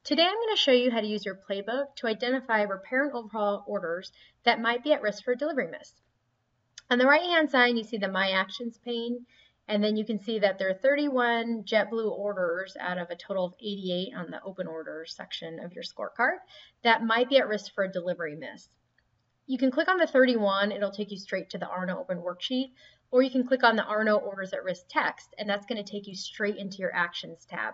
Today I'm going to show you how to use your playbook to identify repair and overhaul orders that might be at risk for delivery miss. On the right hand side you see the My Actions pane, and then you can see that there are 31 JetBlue orders out of a total of 88 on the open orders section of your scorecard that might be at risk for a delivery miss. You can click on the 31, it'll take you straight to the Arno open worksheet, or you can click on the Arno orders at risk text, and that's going to take you straight into your Actions tab.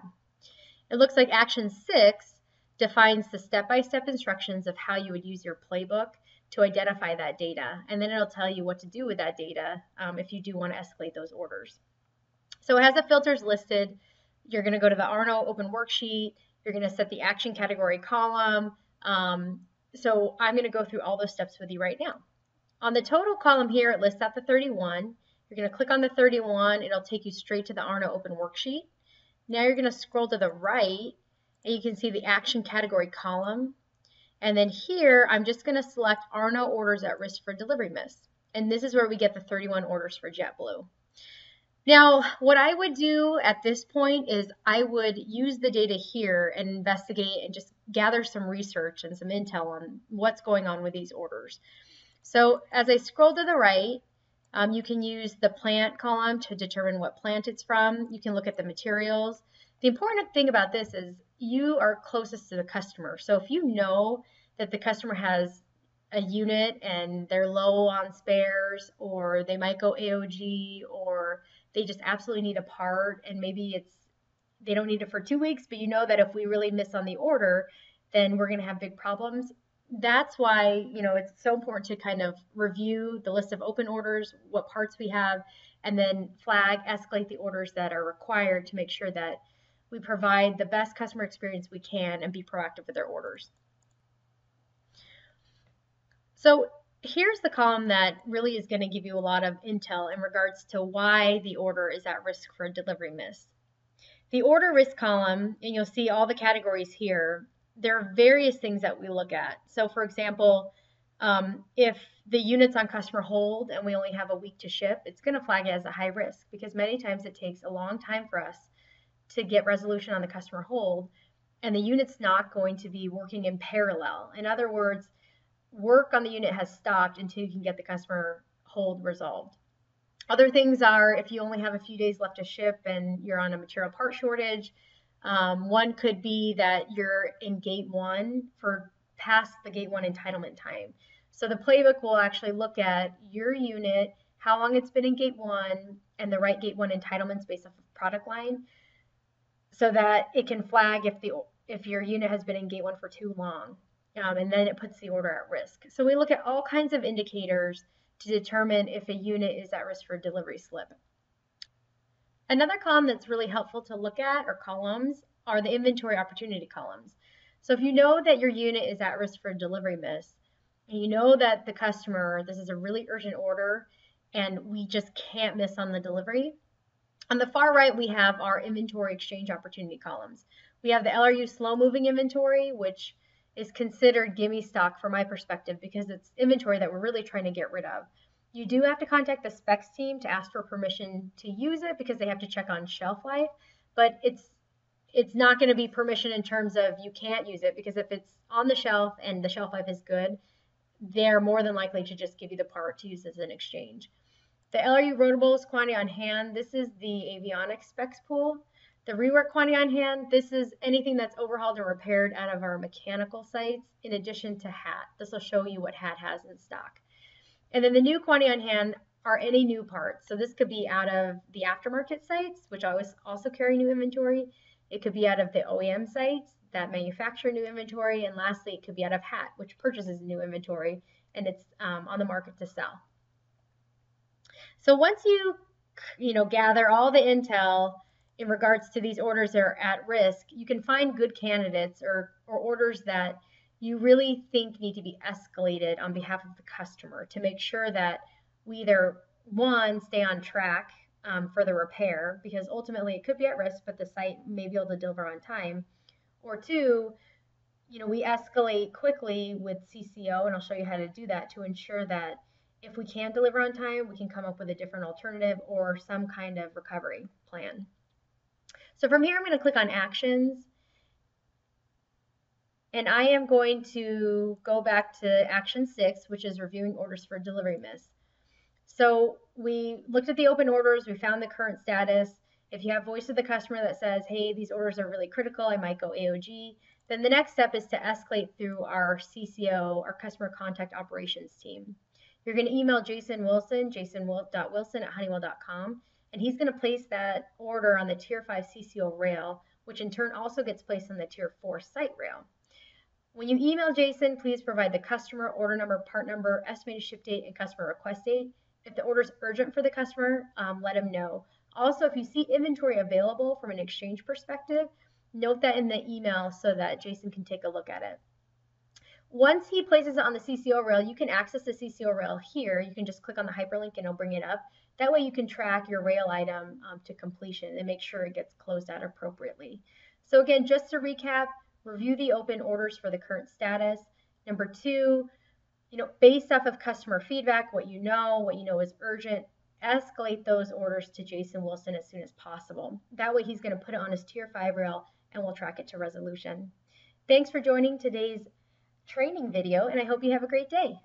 It looks like Action 6 defines the step-by-step instructions of how you would use your playbook to identify that data, and then it'll tell you what to do with that data if you do want to escalate those orders. So it has the filters listed. You're going to go to the Arno open worksheet. You're going to set the action category column. So I'm going to go through all those steps with you right now. On the total column here, it lists out the 31. You're going to click on the 31. It'll take you straight to the Arno open worksheet. Now you're going to scroll to the right and you can see the action category column. And then here, I'm just going to select Arno orders at risk for delivery miss. And this is where we get the 31 orders for JetBlue. Now, what I would do at this point is I would use the data here and investigate and just gather some research and some intel on what's going on with these orders. So as I scroll to the right, you can use the plant column to determine what plant it's from. You can look at the materials. The important thing about this is you are closest to the customer. So if you know that the customer has a unit and they're low on spares, or they might go AOG, or they just absolutely need a part and maybe they don't need it for 2 weeks, but you know that if we really miss on the order, then we're going to have big problems. That's why, it's so important to kind of review the list of open orders, what parts we have, and then flag, escalate the orders that are required to make sure that we provide the best customer experience we can and be proactive with their orders. So here's the column that really is going to give you a lot of intel in regards to why the order is at risk for a delivery miss. The order risk column, and you'll see all the categories here, there are various things that we look at. So for example, if the unit's on customer hold and we only have a week to ship, it's going to flag it as a high risk because many times it takes a long time for us to get resolution on the customer hold, and the unit's not going to be working in parallel. In other words, work on the unit has stopped until you can get the customer hold resolved. Other things are if you only have a few days left to ship and you're on a material part shortage. One could be that you're in gate 1 for past the gate 1 entitlement time. So the playbook will actually look at your unit, how long it's been in gate 1, and the right gate 1 entitlements based off of product line, so that it can flag if your unit has been in gate 1 for too long, and then it puts the order at risk. So we look at all kinds of indicators to determine if a unit is at risk for delivery slip. Another column that's really helpful to look at, or columns, are the inventory opportunity columns. So if you know that your unit is at risk for delivery miss, and you know that the customer, this is a really urgent order, and we just can't miss on the delivery, on the far right we have our inventory exchange opportunity columns. We have the LRU slow moving inventory, which is considered gimme stock from my perspective because it's inventory that we're really trying to get rid of. You do have to contact the specs team to ask for permission to use it because they have to check on shelf life, but it's not going to be permission in terms of you can't use it, because if it's on the shelf and the shelf life is good, they're more than likely to just give you the part to use as an exchange. The LRU rotables quantity on hand, this is the avionics specs pool. The rework quantity on hand, this is anything that's overhauled and repaired out of our mechanical sites in addition to HAT. This will show you what HAT has in stock. And then the new quantity on hand are any new parts. So this could be out of the aftermarket sites, which always also carry new inventory. It could be out of the OEM sites that manufacture new inventory. And lastly, it could be out of HAT, which purchases new inventory and it's on the market to sell. So once you gather all the intel in regards to these orders that are at risk, you can find good candidates or orders that you really think need to be escalated on behalf of the customer to make sure that we either, one, stay on track for the repair, because ultimately it could be at risk, but the site may be able to deliver on time, or two, we escalate quickly with CCO, and I'll show you how to do that to ensure that if we can't deliver on time, we can come up with a different alternative or some kind of recovery plan. So from here, I'm going to click on Actions. and I am going to go back to action 6, which is reviewing orders for delivery miss. So we looked at the open orders, we found the current status. If you have voice of the customer that says, hey, these orders are really critical, I might go AOG, then the next step is to escalate through our CCO, our customer contact operations team. You're going to email Jason Wilson, jason.wilson@honeywell.com, and he's going to place that order on the Tier 5 CCO rail, which in turn also gets placed on the Tier 4 site rail. When you email Jason, please provide the customer, order number, part number, estimated ship date, and customer request date. If the order is urgent for the customer, let him know. Also, if you see inventory available from an exchange perspective, note that in the email so that Jason can take a look at it. Once he places it on the CCO rail, you can access the CCO rail here. You can just click on the hyperlink and it'll bring it up. That way you can track your rail item to completion and make sure it gets closed out appropriately. So again, just to recap, review the open orders for the current status. Number 2, based off of customer feedback, what you know is urgent, escalate those orders to Jason Wilson as soon as possible. That way he's going to put it on his Tier 5 rail and we'll track it to resolution. Thanks for joining today's training video, and I hope you have a great day.